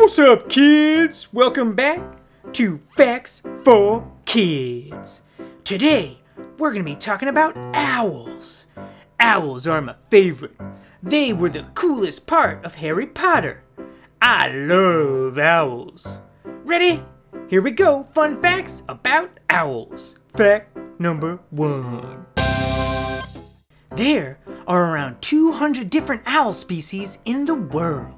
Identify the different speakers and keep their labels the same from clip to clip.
Speaker 1: What's up, kids? Welcome back to Facts for Kids. Today, we're going to be talking about owls. Owls are my favorite. They were the coolest part of Harry Potter. I love owls. Ready? Here we go. Fun facts about owls. Fact number 1. There are around 200 different owl species in the world.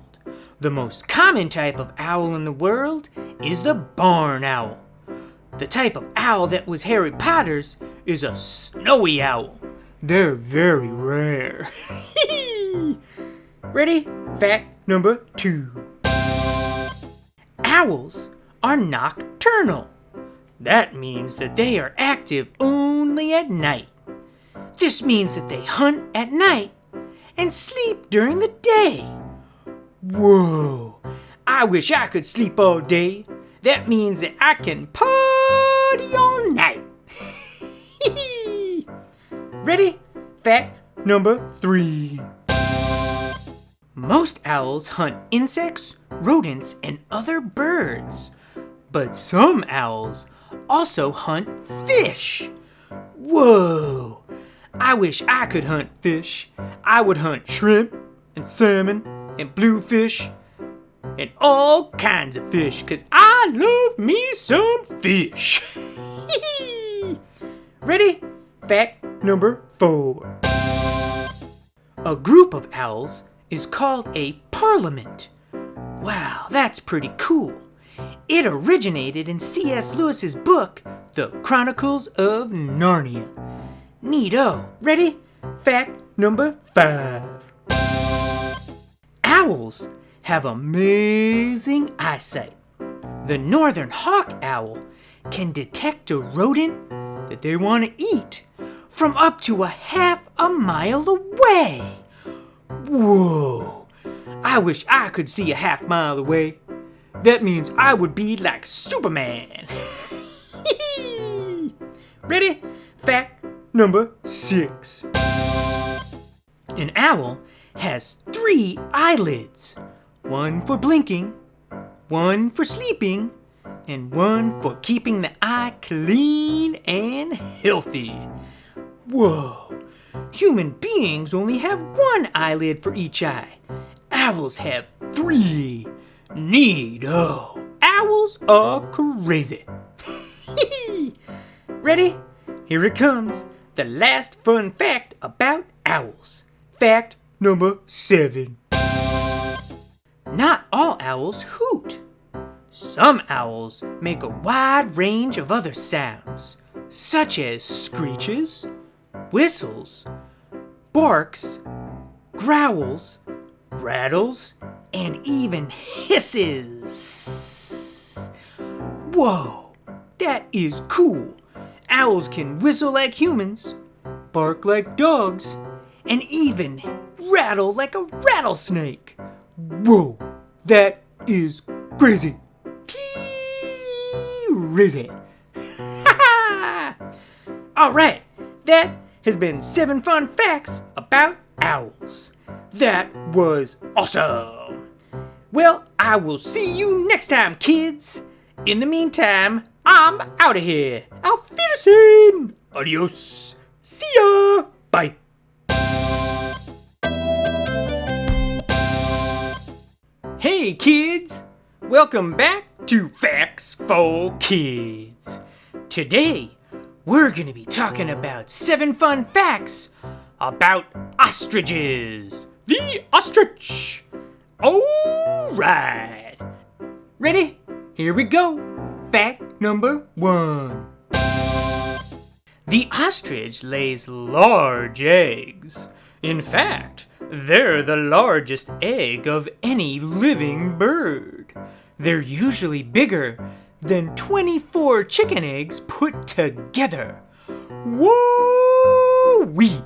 Speaker 1: The most common type of owl in the world is the barn owl. The type of owl that was Harry Potter's is a snowy owl. They're very rare. Ready? Fact number 2. Owls are nocturnal. That means that they are active only at night. This means that they hunt at night and sleep during the day. Whoa, I wish I could sleep all day. That means that I can party all night. Ready? Fact number 3. Most owls hunt insects, rodents, and other birds. But some owls also hunt fish. Whoa, I wish I could hunt fish. I would hunt shrimp and salmon and bluefish and all kinds of fish, 'cause I love me some fish. Ready? Fact number 4. A group of owls is called a parliament. Wow, that's pretty cool. It originated in C.S. Lewis's book, The Chronicles of Narnia. Neato. Ready? Fact number 5. Owls have amazing eyesight. The northern hawk owl can detect a rodent that they want to eat from up to a half a mile away. Whoa! I wish I could see a half mile away. That means I would be like Superman. Ready? Fact number 6. An owl has 3 eyelids. One for blinking, one for sleeping, and one for keeping the eye clean and healthy. Whoa! Human beings only have 1 eyelid for each eye. Owls have 3. Neato! Owls are crazy. Ready? Here it comes. The last fun fact about owls. Fact number 7. Not all owls hoot. Some owls make a wide range of other sounds, such as screeches, whistles, barks, growls, rattles, and even hisses. Whoa, that is cool. Owls can whistle like humans, bark like dogs, and even rattle like a rattlesnake. Whoa, that is crazy. Crazy. Alright, that has been 7 fun facts about owls. That was awesome. Well, I will see you next time, kids. In the meantime, I'm out of here. Auf Wiedersehen. Adios. See ya. Bye. Hey, kids. Welcome back to Facts for Kids. Today, we're going to be talking about 7 fun facts about ostriches. The ostrich. Alright. Ready? Here we go. Fact number 1. The ostrich lays large eggs. In fact, they're the largest egg of any living bird. They're usually bigger than 24 chicken eggs put together. Whoa-wee!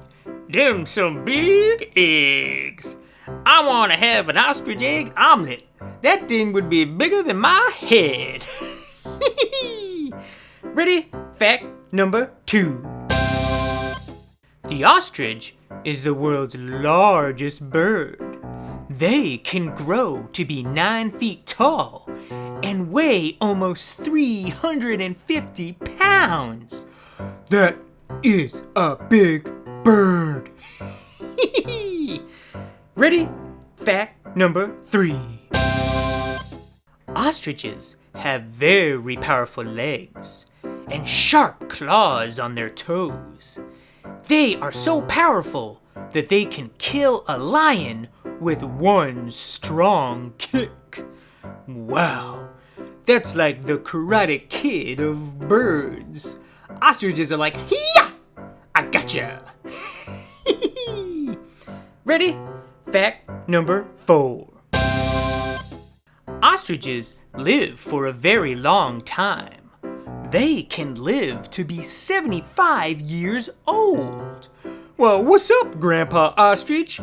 Speaker 1: Them some big eggs. I want to have an ostrich egg omelet. That thing would be bigger than my head. Ready? Fact number 2. The ostrich is the world's largest bird. They can grow to be 9 feet tall and weigh almost 350 pounds. That is a big bird. Ready? Fact number 3. Ostriches have very powerful legs and sharp claws on their toes. They are so powerful that they can kill a lion with one strong kick. Wow, that's like the Karate Kid of birds. Ostriches are like, "Hee-yah! I gotcha!" Ready? Fact number 4. Ostriches live for a very long time. They can live to be 75 years old. Well, what's up, Grandpa Ostrich?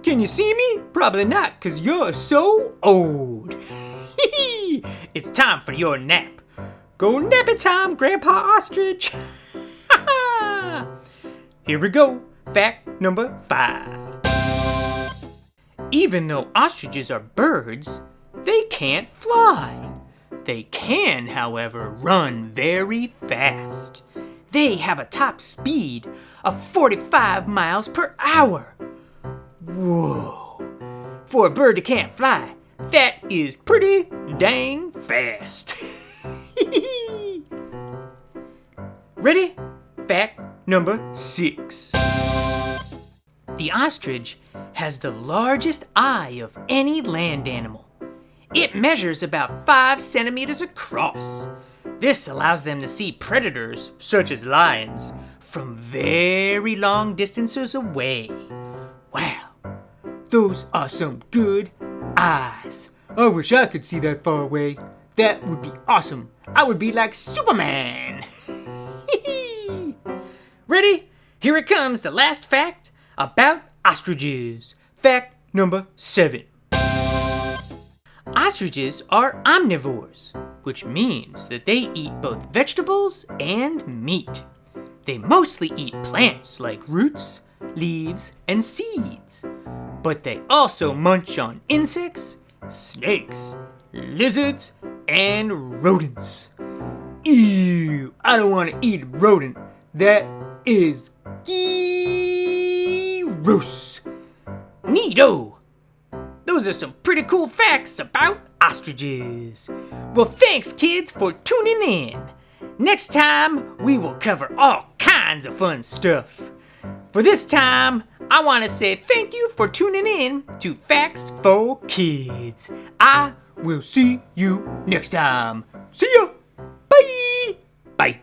Speaker 1: Can you see me? Probably not, 'cause you're so old. It's time for your nap. Go nappy time, Grandpa Ostrich. Here we go. Fact number 5. Even though ostriches are birds, they can't fly. They can, however, run very fast. They have a top speed of 45 miles per hour. Whoa! For a bird that can't fly, that is pretty dang fast. Ready? Fact number 6. The ostrich has the largest eye of any land animal. It measures about 5 centimeters across. This allows them to see predators, such as lions, from very long distances away. Wow, those are some good eyes. I wish I could see that far away. That would be awesome. I would be like Superman. Ready? Here it comes, the last fact about ostriches. Fact number 7. Ostriches are omnivores, which means that they eat both vegetables and meat. They mostly eat plants like roots, leaves, and seeds. But they also munch on insects, snakes, lizards, and rodents. Ew, I don't want to eat a rodent. That is gross. Neato! Those are some pretty cool facts about ostriches. Well, thanks, kids, for tuning in. Next time, we will cover all kinds of fun stuff. For this time, I want to say thank you for tuning in to Facts for Kids. I will see you next time. See ya! Bye! Bye!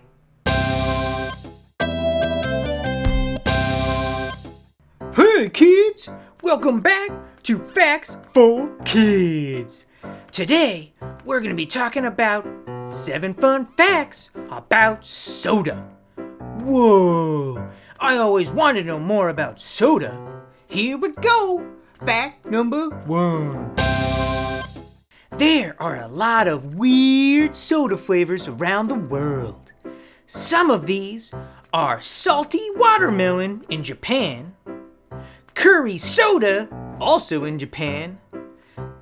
Speaker 1: Hey, kids! Welcome back to Facts for Kids. Today, we're going to be talking about 7 fun facts about soda. Whoa! I always wanted to know more about soda. Here we go! Fact number 1. There are a lot of weird soda flavors around the world. Some of these are salty watermelon in Japan, curry soda, also in Japan,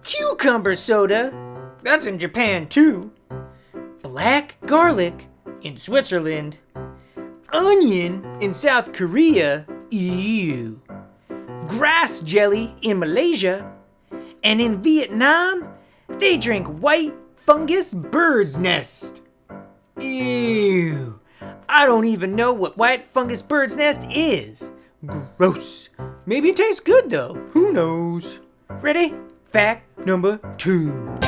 Speaker 1: cucumber soda, that's in Japan too, black garlic in Switzerland, onion in South Korea, ew, grass jelly in Malaysia, and in Vietnam, they drink white fungus bird's nest. Ew, I don't even know what white fungus bird's nest is. Gross. Maybe it tastes good though. Who knows? Ready? Fact number 2.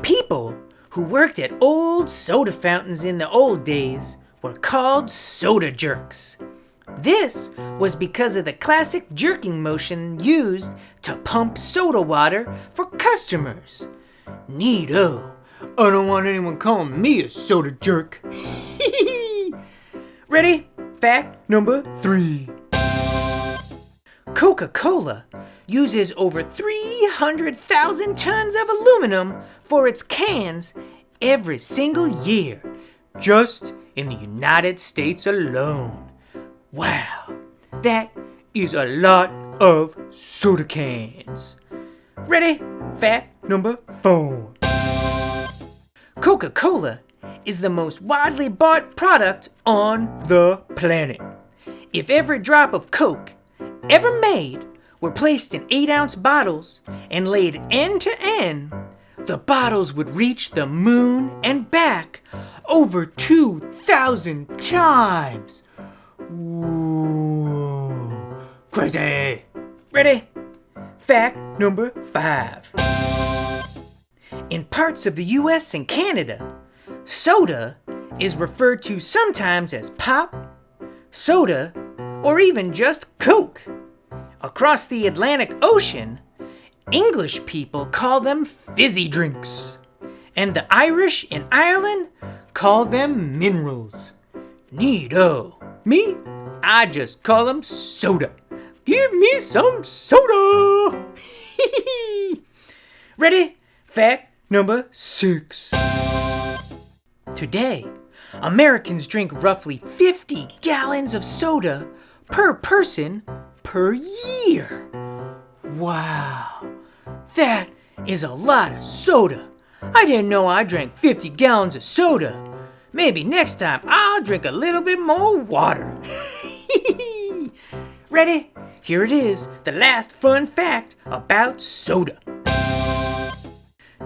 Speaker 1: People who worked at old soda fountains in the old days were called soda jerks. This was because of the classic jerking motion used to pump soda water for customers. Neato. I don't want anyone calling me a soda jerk. Ready? Fact number 3. Coca-Cola uses over 300,000 tons of aluminum for its cans every single year, just in the United States alone. Wow, that is a lot of soda cans. Ready? Fact number 4. Coca-Cola is the most widely bought product on the planet. If every drop of Coke ever made were placed in 8-ounce bottles and laid end to end, the bottles would reach the moon and back over 2,000 times. Whoa. Crazy. Ready? Fact number 5. In parts of the US and Canada, soda is referred to sometimes as pop, soda, or even just Coke. Across the Atlantic Ocean, English people call them fizzy drinks, and the Irish in Ireland call them minerals. Neato. Me, I just call them soda. Give me some soda. Ready? Fact number 6. Today, Americans drink roughly 50 gallons of soda per person per year. Wow, that is a lot of soda. I didn't know I drank 50 gallons of soda. Maybe next time I'll drink a little bit more water. Ready? Here it is, the last fun fact about soda.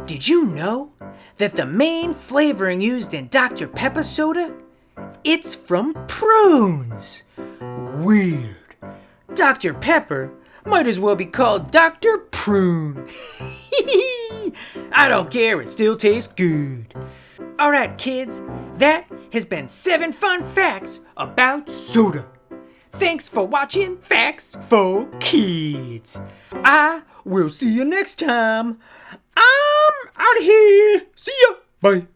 Speaker 1: Did you know that the main flavoring used in Dr. Pepper soda? It's from prunes. Weird. Dr. Pepper might as well be called Dr. Prune. I don't care, it still tastes good. Alright kids, that has been 7 fun facts about soda. Thanks for watching Facts for Kids. I will see you next time. I'm out of here. See ya. Bye.